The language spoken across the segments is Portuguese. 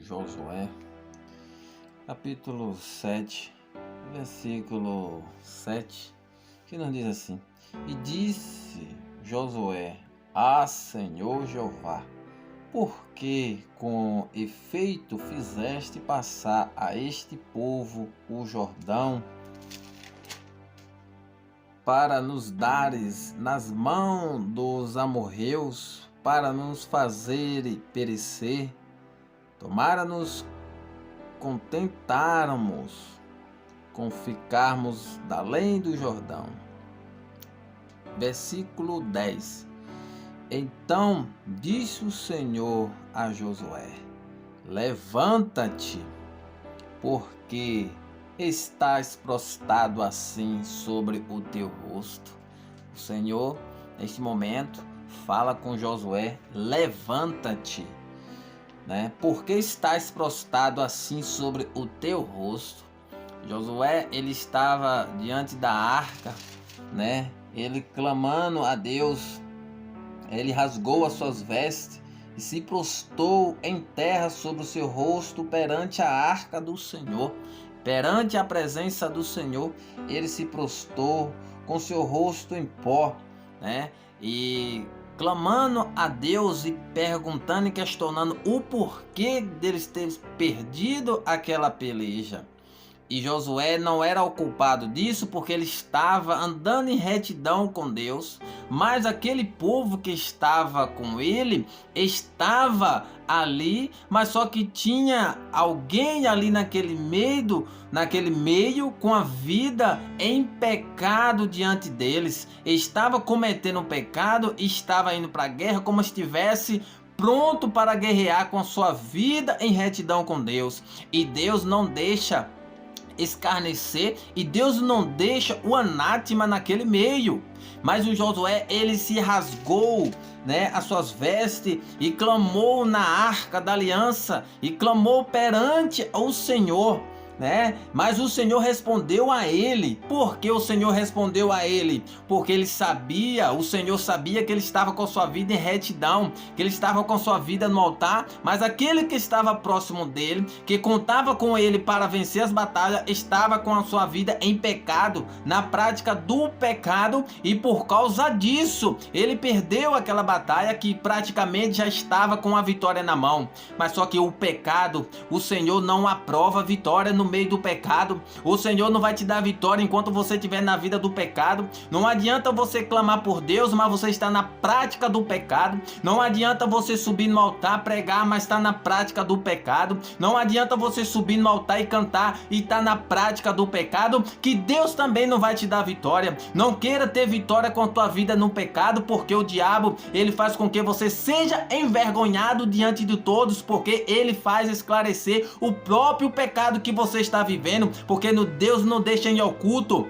Josué, capítulo 7, versículo 7, que nos diz assim: E disse Josué: Ah, Senhor Jeová, por que com efeito fizeste passar a este povo o Jordão, para nos dares nas mãos dos amorreus, para nos fazer perecer? Tomara-nos contentáramos com ficarmos da além do Jordão. Versículo 10. Então disse o Senhor a Josué: Levanta-te, porque estás prostrado assim sobre o teu rosto. O Senhor, neste momento, fala com Josué: levanta-te, porque estás prostrado assim sobre o teu rosto. Josué, ele estava diante da arca, ele clamando a Deus. Ele rasgou as suas vestes e se prostrou em terra sobre o seu rosto perante a arca do Senhor. Perante a presença do Senhor, ele se prostrou com seu rosto em pó, e clamando a Deus e perguntando e questionando o porquê deles terem perdido aquela peleja. E Josué não era o culpado disso, porque ele estava andando em retidão com Deus, mas aquele povo que estava com ele estava ali, mas só que tinha alguém ali naquele meio com a vida em pecado diante deles. Estava cometendo um pecado, estava indo para a guerra como se estivesse pronto para guerrear com a sua vida em retidão com Deus. E Deus não deixa escarnecer, e Deus não deixa o anátema naquele meio. Mas o Josué, ele se rasgou, as suas vestes, e clamou na arca da aliança, e clamou perante o Senhor. Mas o Senhor respondeu a ele. Por que o Senhor respondeu a ele? Porque o Senhor sabia que ele estava com a sua vida em retidão, que ele estava com a sua vida no altar, mas aquele que estava próximo dele, que contava com ele para vencer as batalhas, estava com a sua vida em pecado, na prática do pecado, e por causa disso, ele perdeu aquela batalha que praticamente já estava com a vitória na mão. Mas só que o pecado, o Senhor não aprova a vitória no meio do pecado. O Senhor não vai te dar vitória enquanto você estiver na vida do pecado. Não adianta você clamar por Deus, mas você está na prática do pecado. Não adianta você subir no altar, pregar, mas está na prática do pecado. Não adianta você subir no altar e cantar e está na prática do pecado, que Deus também não vai te dar vitória. Não queira ter vitória com a tua vida no pecado, porque o diabo, ele faz com que você seja envergonhado diante de todos, porque ele faz esclarecer o próprio pecado que você está vivendo, porque Deus não deixa em oculto.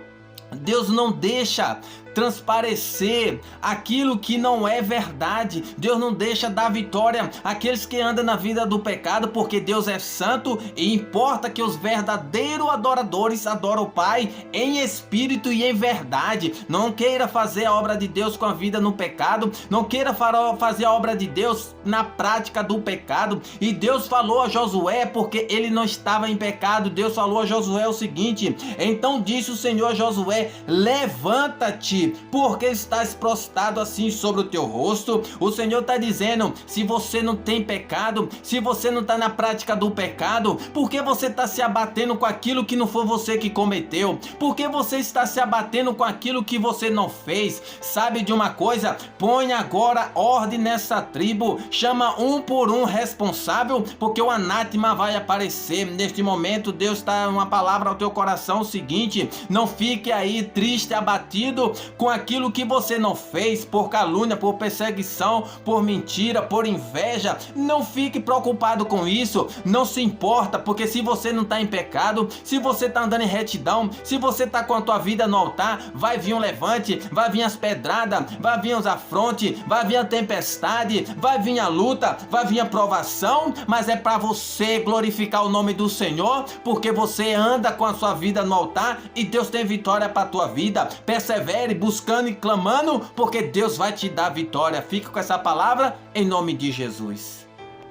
Deus não deixa transparecer aquilo que não é verdade. Deus não deixa dar vitória àqueles que andam na vida do pecado, porque Deus é santo e importa que os verdadeiros adoradores adoram o Pai em espírito e em verdade. Não queira fazer a obra de Deus com a vida no pecado, não queira fazer a obra de Deus na prática do pecado. E Deus falou a Josué, porque ele não estava em pecado. Deus falou a Josué o seguinte: então disse o Senhor a Josué: levanta-te, porque estás prostrado assim sobre o teu rosto. O Senhor está dizendo: se você não tem pecado, se você não está na prática do pecado, por que você está se abatendo com aquilo que não foi você que cometeu? Por que você está se abatendo com aquilo que você não fez? Sabe de uma coisa? Põe agora ordem nessa tribo, chama um por um responsável, porque o anátema vai aparecer. Neste momento, Deus está uma palavra ao teu coração: o seguinte: não fique aí triste, abatido com aquilo que você não fez, por calúnia, por perseguição, por mentira, por inveja. Não fique preocupado com isso, não se importa, porque se você não está em pecado, se você está andando em retidão, se você está com a tua vida no altar, vai vir um levante, vai vir as pedradas, vai vir os afrontes, vai vir a tempestade, vai vir a luta, vai vir a provação, mas é para você glorificar o nome do Senhor, porque você anda com a sua vida no altar e Deus tem vitória para a tua vida. Persevere buscando e clamando, porque Deus vai te dar vitória. Fique com essa palavra em nome de Jesus.